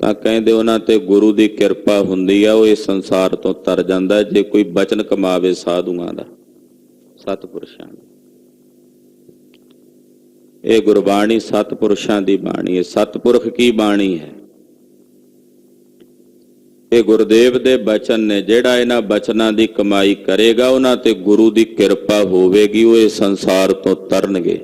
ਤਾਂ ਕਹਿੰਦੇ ਉਹਨਾਂ ਤੇ ਗੁਰੂ ਦੀ ਕਿਰਪਾ ਹੁੰਦੀ ਆ, ਉਹ ਇਸ ਸੰਸਾਰ ਤੋਂ ਤਰ ਜਾਂਦਾ। ਜੇ ਕੋਈ ਬਚਨ ਕਮਾਵੇ ਸਾਧੂਆਂ ਦਾ, ਸਤਪੁਰਸ਼ਾਂ ਦਾ, ਇਹ ਗੁਰਬਾਣੀ ਸਤਪੁਰਸ਼ਾਂ ਦੀ ਬਾਣੀ ਹੈ। ਸਤਪੁਰਖ ਕੀ ਬਾਣੀ ਹੈ? ਇਹ ਗੁਰਦੇਵ ਦੇ ਬਚਨ ਨੇ। ਜਿਹੜਾ ਇਹਨਾਂ ਬਚਨਾਂ ਦੀ ਕਮਾਈ ਕਰੇਗਾ ਉਹਨਾਂ ਤੇ ਗੁਰੂ ਦੀ ਕਿਰਪਾ ਹੋਵੇਗੀ, ਉਹ ਇਸ ਸੰਸਾਰ ਤੋਂ ਤਰਨਗੇ।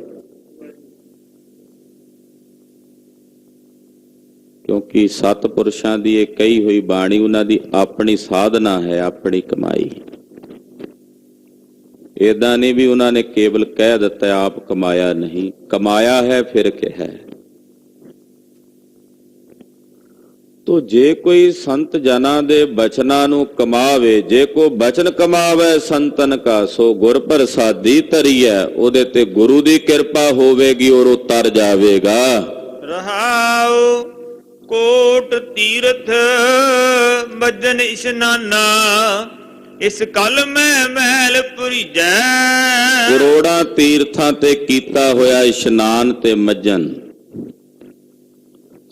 ਕਿਉਂਕਿ ਸਤਪੁਰਸ਼ਾਂ ਦੀ ਇਹ ਕਹੀ ਹੋਈ ਬਾਣੀ ਉਹਨਾਂ ਦੀ ਆਪਣੀ ਸਾਧਨਾ ਹੈ, ਆਪਣੀ ਕਮਾਈ। ਏਦਾਂ ਨਹੀਂ ਵੀ ਉਹਨਾਂ ਨੇ ਕੇਵਲ ਕਹਿ ਦਿੱਤਾ, ਆਪ ਕਮਾਇਆ ਨਹੀਂ, ਕਮਾਇਆ ਹੈ ਫਿਰ ਕਿਹਾ। ਤੋ ਜੇ ਕੋਈ ਸੰਤ ਜਨਾਂ ਦੇ ਬਚਨਾਂ ਨੂੰ ਕਮਾਵੇ, ਜੇ ਕੋ ਬਚਨ ਕਮਾਵੇ ਸੰਤਨ ਕਾ, ਸੋ ਗੁਰ ਪ੍ਰਸਾਦੀ ਤਰੀਐ। ਉਹਦੇ ਤੇ ਗੁਰੂ ਦੀ ਕਿਰਪਾ ਹੋਵੇਗੀ ਔਰ ਉਹ ਤਰ ਜਾਵੇਗਾ। ਰਹਾਉ ਕੋਟ ਤੀਰਥ ਮੱਜਨ ਇਸ਼ਨਾਨਾ, ਇਸ ਕਲ ਮੈਂ ਮੈਲ ਭਰੀਜੈ। ਕਰੋੜਾਂ ਤੀਰਥਾਂ ਤੇ ਕੀਤਾ ਹੋਇਆ ਇਸ਼ਨਾਨ ਤੇ ਮੱਜਨ,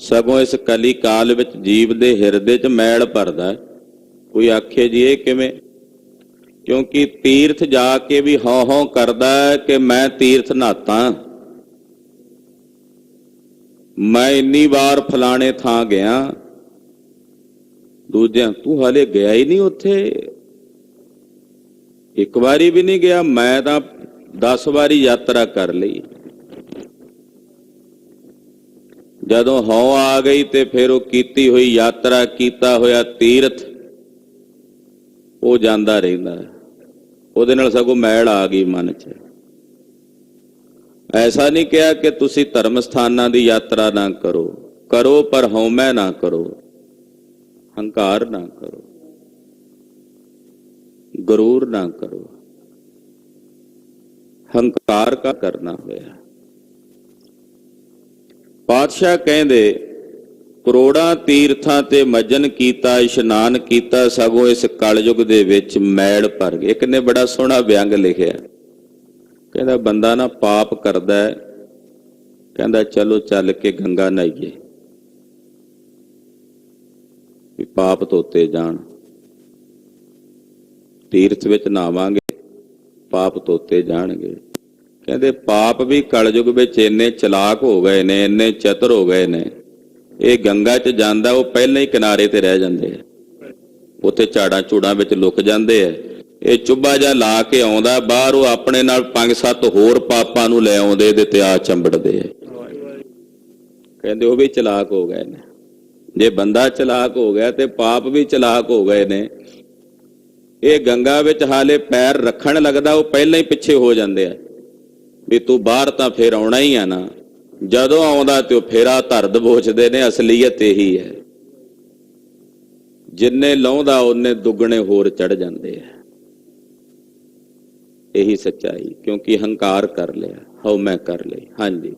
ਸਗੋਂ ਇਸ ਕਲੀ ਕਾਲ ਵਿੱਚ ਜੀਵ ਦੇ ਹਿਰਦੇ 'ਚ ਮੈਲ ਭਰਦਾ। ਕੋਈ ਆਖੇ ਜੀ ਇਹ ਕਿਵੇਂ? ਕਿਉਂਕਿ ਤੀਰਥ ਜਾ ਕੇ ਵੀ ਹਉ ਹਉ ਕਰਦਾ ਹੈ ਕਿ ਮੈਂ ਤੀਰਥ ਨਹਾਤਾ, ਮੈਂ ਇੰਨੀ ਵਾਰ ਫਲਾਣੇ ਥਾਂ ਗਿਆ। ਦੂਜਿਆਂ ਤੂੰ ਹਾਲੇ ਗਿਆ ਹੀ ਨਹੀਂ ਉੱਥੇ, ਇੱਕ ਵਾਰੀ ਵੀ ਨਹੀਂ ਗਿਆ, ਮੈਂ ਤਾਂ 10 ਵਾਰੀ ਯਾਤਰਾ ਕਰ ਲਈ। ਜਦੋਂ ਹਉ ਆ ਗਈ ਤੇ ਫਿਰ ਉਹ ਕੀਤੀ ਹੋਈ ਯਾਤਰਾ, ਕੀਤਾ ਹੋਇਆ ਤੀਰਥ ਉਹ ਜਾਂਦਾ ਰਹਿੰਦਾ, ਉਹਦੇ ਨਾਲ ਸਗੋਂ ਮੈਲ ਆ ਗਈ ਮਨ 'ਚ। ਐਸਾ ਨਹੀਂ ਕਿਹਾ ਕਿ ਤੁਸੀਂ ਧਰਮ ਸਥਾਨਾਂ ਦੀ ਯਾਤਰਾ ਨਾ ਕਰੋ, ਕਰੋ ਪਰ ਹਉਮੈ ਨਾ ਕਰੋ, ਹੰਕਾਰ ਨਾ ਕਰੋ, ਗਰੂਰ ਨਾ ਕਰੋ। ਹੰਕਾਰ ਕਾ ਕਰਨਾ ਹੋਇਆ। ਪਾਤਸ਼ਾਹ ਕਹਿੰਦੇ ਕਰੋੜਾਂ ਤੀਰਥਾਂ ਤੇ ਮੱਜਨ ਕੀਤਾ, ਇਸ਼ਨਾਨ ਕੀਤਾ, ਸਗੋਂ ਇਸ ਕਲਯੁਗ ਦੇ ਵਿੱਚ ਮੈਲ ਭਰ ਗਏ। ਇੱਕ ਨੇ ਬੜਾ ਸੋਹਣਾ ਵਿਅੰਗ ਲਿਖਿਆ, ਕਹਿੰਦਾ ਬੰਦਾ ਨਾ ਪਾਪ ਕਰਦਾ ਹੈ, ਕਹਿੰਦਾ ਚਲੋ ਚੱਲ ਕੇ ਗੰਗਾ ਨਹਾਈਏ ਵੀ ਪਾਪ ਧੋਤੇ ਜਾਣ, ਤੀਰਥ ਵਿੱਚ ਨਹਾਵਾਂਗੇ ਪਾਪ ਧੋਤੇ ਜਾਣਗੇ। ਕਹਿੰਦੇ ਪਾਪ ਵੀ ਕਲਯੁਗ ਵਿੱਚ ਇੰਨੇ ਚਲਾਕ ਹੋ ਗਏ ਨੇ, ਇੰਨੇ ਚਤੁਰ ਹੋ ਗਏ ਨੇ, ਇਹ ਗੰਗਾ 'ਚ ਜਾਂਦਾ ਉਹ ਪਹਿਲਾਂ ਹੀ ਕਿਨਾਰੇ ਤੇ ਰਹਿ ਜਾਂਦੇ ਆ, ਉੱਥੇ ਝਾੜਾਂ ਝੂੜਾਂ ਵਿੱਚ ਲੁਕ ਜਾਂਦੇ ਆ। ਇਹ ਚੁੱਭਾ ਜਿਹਾ ਲਾ ਕੇ ਆਉਂਦਾ ਬਾਹਰ, ਉਹ ਆਪਣੇ ਨਾਲ 5-7 ਹੋਰ ਪਾਪਾਂ ਨੂੰ ਲੈ ਆਉਂਦੇ, ਇਹਦੇ ਤੇ ਆ ਚੰਬੜਦੇ ਆ। ਕਹਿੰਦੇ ਉਹ ਵੀ ਚਲਾਕ ਹੋ ਗਏ ਨੇ। ਜੇ ਬੰਦਾ ਚਲਾਕ ਹੋ ਗਿਆ ਤੇ ਪਾਪ ਵੀ ਚਲਾਕ ਹੋ ਗਏ ਨੇ। ਇਹ ਗੰਗਾ ਵਿੱਚ ਹਾਲੇ ਪੈਰ ਰੱਖਣ ਲੱਗਦਾ, ਉਹ ਪਹਿਲਾਂ ਹੀ ਪਿੱਛੇ ਹੋ ਜਾਂਦੇ ਆ ਵੀ ਤੂੰ ਬਾਹਰ ਤਾਂ ਫਿਰ ਆਉਣਾ ਹੀ ਆ ਨਾ। ਜਦੋਂ ਆਉਂਦਾ ਤੇ ਉਹ ਫੇਰਾ ਧਰ ਦਬੋਚਦੇ ਨੇ। ਅਸਲੀਅਤ ਇਹੀ ਹੈ, ਜਿੰਨੇ ਲਾਉਂਦਾ ਉਹਨੇ ਦੁੱਗਣੇ ਹੋਰ ਚੜ ਜਾਂਦੇ ਆ। ਇਹੀ ਸੱਚਾਈ, ਕਿਉਂਕਿ ਹੰਕਾਰ ਕਰ ਲਿਆ, ਹਉਮੈ ਕਰ ਲਈ। ਹਾਂਜੀ।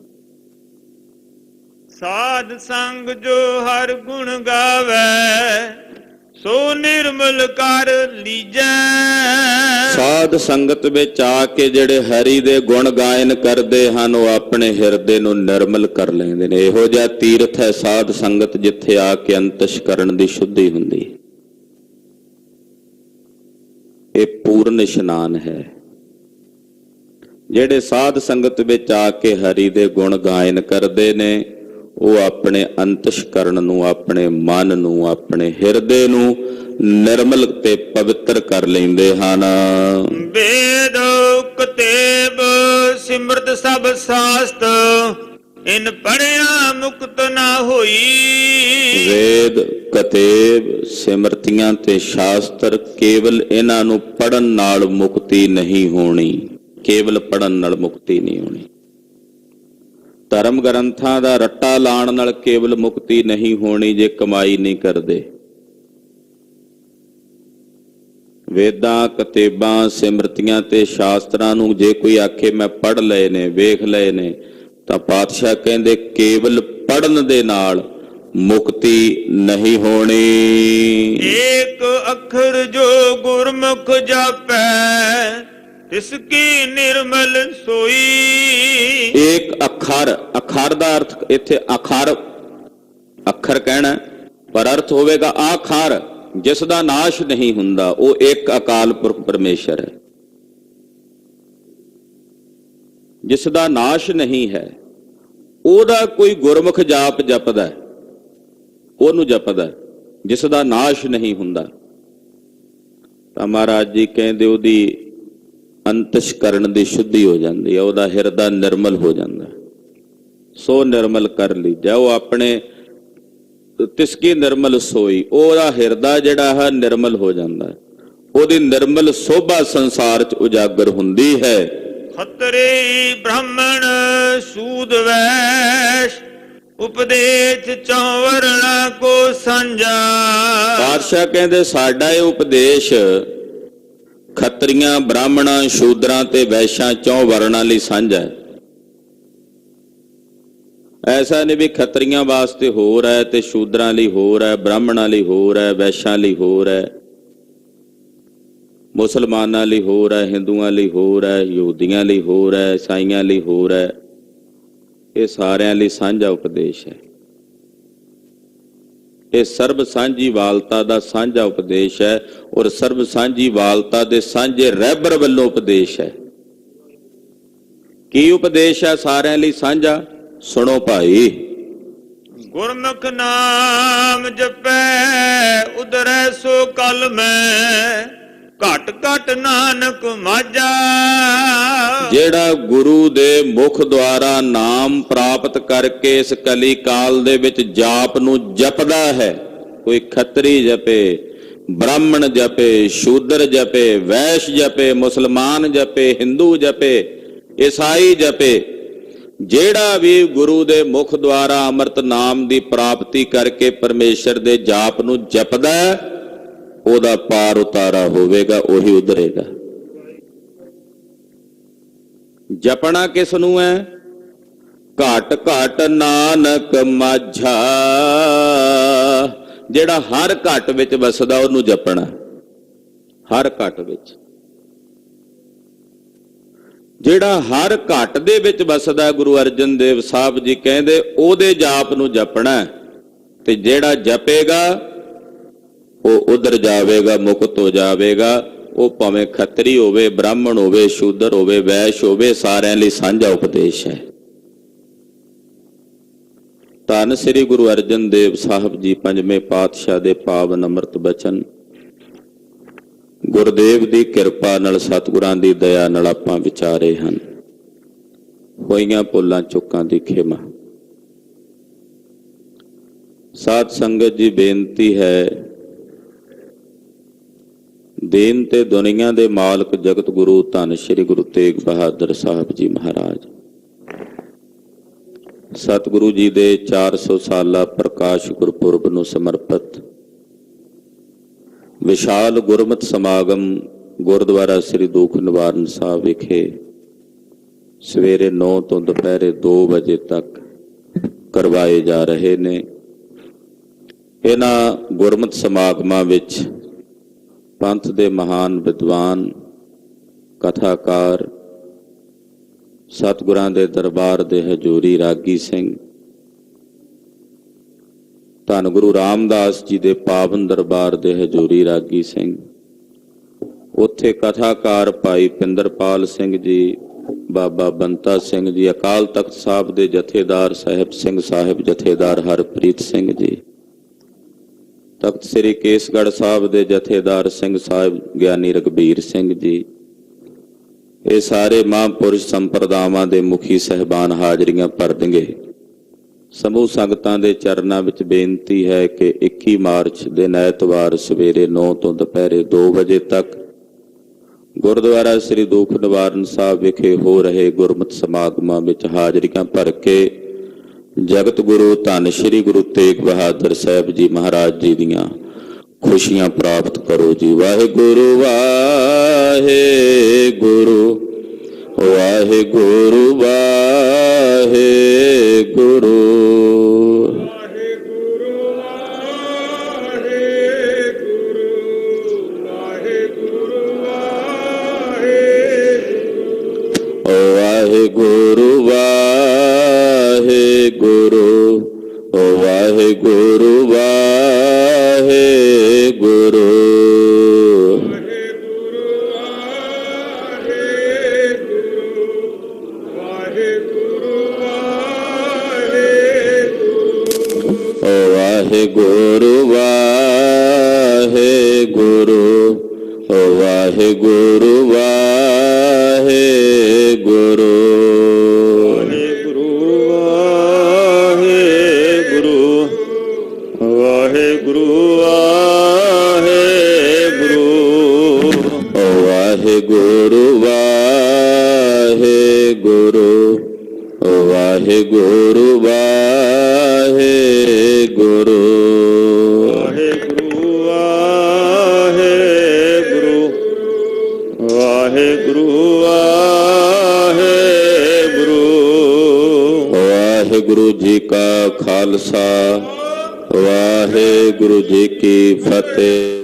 ਸਾਧ ਸੰਗ ਜੋ ਹਰ ਗੁਣ ਗਾਵੇ, ਸੋ ਨਿਰਮਲ ਕਰ ਲੀਜੈ। ਸਾਧ ਸੰਗਤ ਵਿੱਚ ਆ ਕੇ ਜਿਹੜੇ ਹਰੀ ਦੇ ਗੁਣ ਗਾਇਨ ਕਰਦੇ ਹਨ, ਉਹ ਆਪਣੇ ਹਿਰਦੇ ਨੂੰ ਨਿਰਮਲ ਕਰ ਲੈਂਦੇ ਨੇ। ਇਹੋ ਜਿਹਾ ਤੀਰਥ ਹੈ ਸਾਧ ਸੰਗਤ, ਜਿੱਥੇ ਆ ਕੇ ਅੰਤਸ਼ਕਰਨ ਦੀ ਸ਼ੁੱਧੀ ਹੁੰਦੀ। ਇਹ ਪੂਰਨ ਇਸ਼ਨਾਨ ਹੈ। ਜਿਹੜੇ ਸਾਧ ਸੰਗਤ ਵਿੱਚ ਆ ਕੇ ਹਰੀ ਦੇ ਗੁਣ ਗਾਇਨ ਕਰਦੇ ਨੇ, ਉਹ ਆਪਣੇ ਅੰਤਸ਼ਕਰਨ ਨੂੰ, ਆਪਣੇ ਮਨ ਨੂੰ, ਆਪਣੇ ਹਿਰਦੇ ਨੂੰ ਨਿਰਮਲ ਤੇ ਪਵਿੱਤਰ ਕਰ ਲੈਂਦੇ ਹਨ। ਵੇਦ ਕਤੇਬ ਸਿਮਰਤ ਸਭ ਸਾਸਤ, ਇਨ ਪੜਿਆ ਮੁਕਤ ਨਾ ਹੋਈ। ਵੇਦ ਕਤੇਬ ਸਿਮਰਤੀਆਂ ਤੇ ਸ਼ਾਸਤਰ, ਕੇਵਲ ਇਹਨਾਂ ਨੂੰ ਪੜਨ ਨਾਲ ਮੁਕਤੀ ਨਹੀਂ ਹੋਣੀ, ਕੇਵਲ ਪੜਨ ਨਾਲ ਮੁਕਤੀ ਨਹੀਂ ਹੋਣੀ। ਧਰਮ ਗ੍ਰੰਥਾਂ ਦਾ ਰੱਟਾ ਲਾਉਣ ਨਾਲ ਕੇਵਲ ਮੁਕਤੀ ਨਹੀਂ ਹੋਣੀ, ਜੇ ਕਮਾਈ ਨਹੀਂ ਕਰਦੇ। ਵੇਦਾਂ ਕਤੇਬਾਂ ਸਿਮਰਤੀਆਂ ਤੇ ਸ਼ਾਸਤਰਾਂ ਨੂੰ ਜੇ ਕੋਈ ਆਖੇ ਮੈਂ ਪੜ੍ਹ ਲਏ ਨੇ, ਵੇਖ ਲਏ ਨੇ, ਤਾਂ ਪਾਤਸ਼ਾਹ ਕਹਿੰਦੇ ਕੇਵਲ ਪੜਨ ਦੇ ਨਾਲ ਮੁਕਤੀ ਨਹੀਂ ਹੋਣੀ। ਏਕ ਅੱਖਰ ਜੋ ਗੁਰਮੁਖ ਜਾਪੈ, ਤਿਸ ਕੀ ਨਿਰਮਲ ਸੋਈ। ਏਕ ਅੱਖਰ, ਅੱਖਰ ਦਾ ਅਰਥ ਇੱਥੇ ਅੱਖਰ, ਅੱਖਰ ਕਹਿਣਾ, ਪਰ ਅਰਥ ਹੋਵੇਗਾ ਆਖਰ, ਜਿਸ ਦਾ ਨਾਸ਼ ਨਹੀਂ ਹੁੰਦਾ। ਉਹ ਇੱਕ ਅਕਾਲ ਪੁਰਖ ਪਰਮੇਸ਼ਰ ਹੈ, ਜਿਸ ਦਾ ਨਾਸ਼ ਨਹੀਂ ਹੈ। ਉਹਦਾ ਕੋਈ ਗੁਰਮੁਖ ਜਾਪ ਜਪਦਾ, ਉਹਨੂੰ ਜਪਦਾ, ਜਿਸ ਦਾ ਨਾਸ਼ ਨਹੀਂ ਹੁੰਦਾ। ਤਾਂ ਮਹਾਰਾਜ ਜੀ ਕਹਿੰਦੇ ਉਹਦੀ ਅੰਤਸ਼ਕਰਨ ਦੀ ਸ਼ੁੱਧੀ ਹੋ ਜਾਂਦੀ ਹੈ, ਉਹਦਾ ਹਿਰਦਾ ਨਿਰਮਲ ਹੋ ਜਾਂਦਾ। ਸੋ ਨਿਰਮਲ ਕਰ ਲੀਜੈ, ਉਹ ਆਪਣੇ ਤਿਸਕੀ ਨਿਰਮਲ ਸੋਈ, ਉਹਦਾ ਹਿਰਦਾ ਜਿਹੜਾ ਹੈ ਨਿਰਮਲ ਹੋ ਜਾਂਦਾ। ਉਹਦੀ ਨਿਰਮਲ ਸੋਭਾ ਸੰਸਾਰ 'ਚ ਉਜਾਗਰ ਹੁੰਦੀ ਹੈ। ਖੱਤਰੀ ਬ੍ਰਾਹਮਣ ਸੂਦ ਵੈਸ਼, ਉਪਦੇਸ਼ ਚੌ ਵਰਣਾ ਕੋ ਸਾਂਝਾ। ਪਾਤਸ਼ਾਹ ਕਹਿੰਦੇ ਸਾਡਾ ਇਹ ਉਪਦੇਸ਼ ਖੱਤਰੀਆਂ, ਬ੍ਰਾਹਮਣਾਂ, ਸ਼ੂਦਰਾਂ ਤੇ ਵੈਸ਼ਾਂ 4 ਵਰਣਾਂ ਲਈ ਸਾਂਝਾ ਹੈ। ਐਸਾ ਨਹੀਂ ਵੀ ਖੱਤਰੀਆਂ ਵਾਸਤੇ ਹੋਰ ਹੈ ਤੇ ਸ਼ੂਦਰਾਂ ਲਈ ਹੋਰ ਹੈ, ਬ੍ਰਾਹਮਣਾਂ ਲਈ ਹੋਰ ਹੈ, ਵੈਸ਼ਾਂ ਲਈ ਹੋਰ ਹੈ, ਮੁਸਲਮਾਨਾਂ ਲਈ ਹੋਰ ਹੈ, ਹਿੰਦੂਆਂ ਲਈ ਹੋਰ ਹੈ, ਯਹੂਦੀਆਂ ਲਈ ਹੋਰ ਹੈ, ਈਸਾਈਆਂ ਲਈ ਹੋਰ ਹੈ। ਇਹ ਸਾਰਿਆਂ ਲਈ ਸਾਂਝਾ ਉਪਦੇਸ਼ ਹੈ। ਇਹ ਸਰਬ ਸਾਂਝੀ ਵਾਲਤਾ ਦਾ ਸਾਂਝਾ ਉਪਦੇਸ਼ ਹੈ ਔਰ ਸਰਬ ਸਾਂਝੀ ਵਾਲਤਾ ਦੇ ਸਾਂਝੇ ਰਹਿਬਰ ਵੱਲੋਂ ਉਪਦੇਸ਼ ਹੈ। ਕੀ ਉਪਦੇਸ਼ ਹੈ ਸਾਰਿਆਂ ਲਈ ਸਾਂਝਾ? ਸੁਣੋ ਭਾਈ। ਗੁਰਮੁਖ ਨਾਮ ਜਪੈ ਉਦਰੈ ਸੋ ਕਲ ਮੈਂ, ਘਟ ਘਟ ਨਾਨਕ ਮਾਝਾ। ਜਿਹੜਾ ਗੁਰੂ ਦੇ ਮੁਖ ਦੁਆਰਾ ਨਾਮ ਪ੍ਰਾਪਤ ਕਰਕੇ ਇਸ ਕਲੀ ਕਾਲ ਦੇ ਵਿੱਚ ਜਾਪ ਨੂੰ ਜਪਦਾ ਹੈ, ਕੋਈ ਖੱਤਰੀ ਜਪੇ, ਬ੍ਰਾਹਮਣ ਜਪੇ, ਸ਼ੂਦਰ ਜਪੇ, ਵੈਸ਼ ਜਪੇ, ਮੁਸਲਮਾਨ ਜਪੇ, ਹਿੰਦੂ ਜਪੇ, ਈਸਾਈ ਜਪੇ, ਜਿਹੜਾ ਵੀ ਗੁਰੂ ਦੇ ਮੁਖ ਦੁਆਰਾ ਅੰਮ੍ਰਿਤ ਨਾਮ ਦੀ ਪ੍ਰਾਪਤੀ ਕਰਕੇ ਪਰਮੇਸ਼ਰ ਦੇ ਜਾਪ ਨੂੰ ਜਪਦਾ, ਉਹਦਾ ਪਾਰ ਉਤਾਰਾ ਹੋਵੇਗਾ, ਉਹੀ ਉਧਰੇਗਾ। ਜਪਣਾ ਕਿਸ ਨੂੰ ਹੈ? ਘਟ ਘਟ ਨਾਨਕ ਮਾਝਾ। ਜਿਹੜਾ ਹਰ ਘਟ ਵਿੱਚ ਵਸਦਾ ਉਹਨੂੰ ਜਪਣਾ, ਹਰ ਘਟ ਵਿੱਚ। ਜਿਹੜਾ ਹਰ ਘਟ ਦੇ ਵਿੱਚ ਵਸਦਾ, ਗੁਰੂ ਅਰਜਨ ਦੇਵ ਸਾਹਿਬ ਜੀ ਕਹਿੰਦੇ ਉਹਦੇ ਜਾਪ ਨੂੰ ਜਪਣਾ, ਤੇ ਜਿਹੜਾ ਜਪੇਗਾ ਉਹ ਉਧਰ ਜਾਵੇਗਾ, ਮੁਕਤ ਹੋ ਜਾਵੇਗਾ। ਉਹ ਭਾਵੇਂ ਖੱਤਰੀ ਹੋਵੇ, ਬ੍ਰਾਹਮਣ ਹੋਵੇ, ਸ਼ੂਦਰ ਹੋਵੇ, ਵੈਸ਼ ਹੋਵੇ, ਸਾਰਿਆਂ ਲਈ ਸਾਂਝਾ ਉਪਦੇਸ਼ ਹੈ। ਧੰਨ ਸ੍ਰੀ ਗੁਰੂ ਅਰਜਨ ਦੇਵ ਸਾਹਿਬ ਜੀ ਪੰਜਵੇਂ ਪਾਤਸ਼ਾਹ ਦੇ ਪਾਵਨ ਅੰਮ੍ਰਿਤ ਬਚਨ, ਗੁਰਦੇਵ ਦੀ ਕਿਰਪਾ ਨਾਲ, ਸਤਿਗੁਰਾਂ ਦੀ ਦਇਆ ਨਾਲ ਆਪਾਂ ਵਿਚਾਰੇ ਹਨ। ਹੋਈਆਂ ਭੁੱਲਾਂ ਚੁੱਕਾਂ ਦੀ ਖਿਮਾ। ਸਾਧ ਸੰਗਤ ਜੀ, ਬੇਨਤੀ ਹੈ, ਦੇਨ ਤੇ ਦੁਨੀਆ ਦੇ ਮਾਲਕ ਜਗਤ ਗੁਰੂ ਧੰਨ ਸ੍ਰੀ ਗੁਰੂ ਤੇਗ ਬਹਾਦਰ ਸਾਹਿਬ ਜੀ ਮਹਾਰਾਜ, ਸਤਿਗੁਰੂ ਜੀ ਦੇ 400 ਸਾਲਾ ਪ੍ਰਕਾਸ਼ ਗੁਰਪੁਰਬ ਨੂੰ ਸਮਰਪਿਤ ਵਿਸ਼ਾਲ ਗੁਰਮਤਿ ਸਮਾਗਮ ਗੁਰਦੁਆਰਾ ਸ੍ਰੀ ਦੁੱਖ ਨਿਵਾਰਨ ਸਾਹਿਬ ਵਿਖੇ ਸਵੇਰੇ 9 ਤੋਂ ਦੁਪਹਿਰੇ 2 ਵਜੇ ਤੱਕ ਕਰਵਾਏ ਜਾ ਰਹੇ ਨੇ। ਇਹਨਾਂ ਗੁਰਮਤਿ ਸਮਾਗਮਾਂ ਵਿੱਚ ਪੰਥ ਦੇ ਮਹਾਨ ਵਿਦਵਾਨ, ਕਥਾਕਾਰ, ਸਤਿਗੁਰਾਂ ਦੇ ਦਰਬਾਰ ਦੇ ਹਜ਼ੂਰੀ ਰਾਗੀ ਸਿੰਘ, ਧੰਨ ਗੁਰੂ ਰਾਮਦਾਸ ਜੀ ਦੇ ਪਾਵਨ ਦਰਬਾਰ ਦੇ ਹਜ਼ੂਰੀ ਰਾਗੀ ਸਿੰਘ, ਉੱਥੇ ਕਥਾਕਾਰ ਭਾਈ ਪਿੰਦਰਪਾਲ ਸਿੰਘ ਜੀ, ਬਾਬਾ ਬੰਤਾ ਸਿੰਘ ਜੀ, ਅਕਾਲ ਤਖਤ ਸਾਹਿਬ ਦੇ ਜਥੇਦਾਰ ਸਾਹਿਬ ਸਿੰਘ ਸਾਹਿਬ, ਜਥੇਦਾਰ ਹਰਪ੍ਰੀਤ ਸਿੰਘ ਜੀ, ਤਖਤ ਸ੍ਰੀ ਕੇਸਗੜ੍ਹ ਸਾਹਿਬ ਦੇ ਜਥੇਦਾਰ ਸਿੰਘ ਸਾਹਿਬ ਗਿਆਨੀ ਰਘਬੀਰ ਸਿੰਘ ਜੀ, ਇਹ ਸਾਰੇ ਮਹਾਂਪੁਰਸ਼ ਸੰਪਰਦਾਵਾਂ ਦੇ ਮੁਖੀ ਸਹਿਬਾਨ ਹਾਜ਼ਰੀਆਂ ਭਰਨਗੇ। ਸਮੂਹ ਸੰਗਤਾਂ ਦੇ ਚਰਨਾਂ ਵਿੱਚ ਬੇਨਤੀ ਹੈ ਕਿ 21 ਮਾਰਚ ਦਿਨ ਐਤਵਾਰ ਸਵੇਰੇ 9 ਤੋਂ ਦੁਪਹਿਰੇ 2 ਵਜੇ ਤੱਕ ਗੁਰਦੁਆਰਾ ਸ੍ਰੀ ਦੁੱਖ ਨਿਵਾਰਨ ਸਾਹਿਬ ਵਿਖੇ ਹੋ ਰਹੇ ਗੁਰਮਤਿ ਸਮਾਗਮਾਂ ਵਿੱਚ ਹਾਜ਼ਰੀਆਂ ਭਰ ਕੇ ਜਗਤ ਗੁਰੂ ਧੰਨ ਸ੍ਰੀ ਗੁਰੂ ਤੇਗ ਬਹਾਦਰ ਸਾਹਿਬ ਜੀ ਮਹਾਰਾਜ ਜੀ ਦੀਆਂ ਖੁਸ਼ੀਆਂ ਪ੍ਰਾਪਤ ਕਰੋ ਜੀ। ਵਾਹਿਗੁਰੂ ਵਾਹਿਗੁਰੂ ਵਾਹਿਗੁਰੂ ਵਾਹਿਗੁਰੂ। ਵਾਹਿਗੁਰੂ ਵਾਹਿਗੁਰੂ ਵਾਹਿਗੁਰੂ ਵਾਹਿਗੁਰੂ। ਵਾਹਿਗੁਰੂ ਵਾਹਿਗੁਰੂ ਵਾਹਿਗੁਰੂ ਵਾਹਿਗੁਰੂ। ਵਾਹਿਗੁਰੂ ਵਾਹਿਗੁਰੂ ਵਾਹਿਗੁਰੂ ਵਾਹਿਗੁਰੂ ਵਾਹਿਗੁਰੂ ਵਾਹਿਗੁਰੂ। ਵਾਹਿਗੁਰੂ ਵਾਹਿਗੁਰੂ ਵਾਹਿਗੁਰੂ ਜੀ ਕਾ ਖਾਲਸਾ ਵਾਹਿਗੁਰੂ ਜੀ ਕੀ ਫਤਿਹ।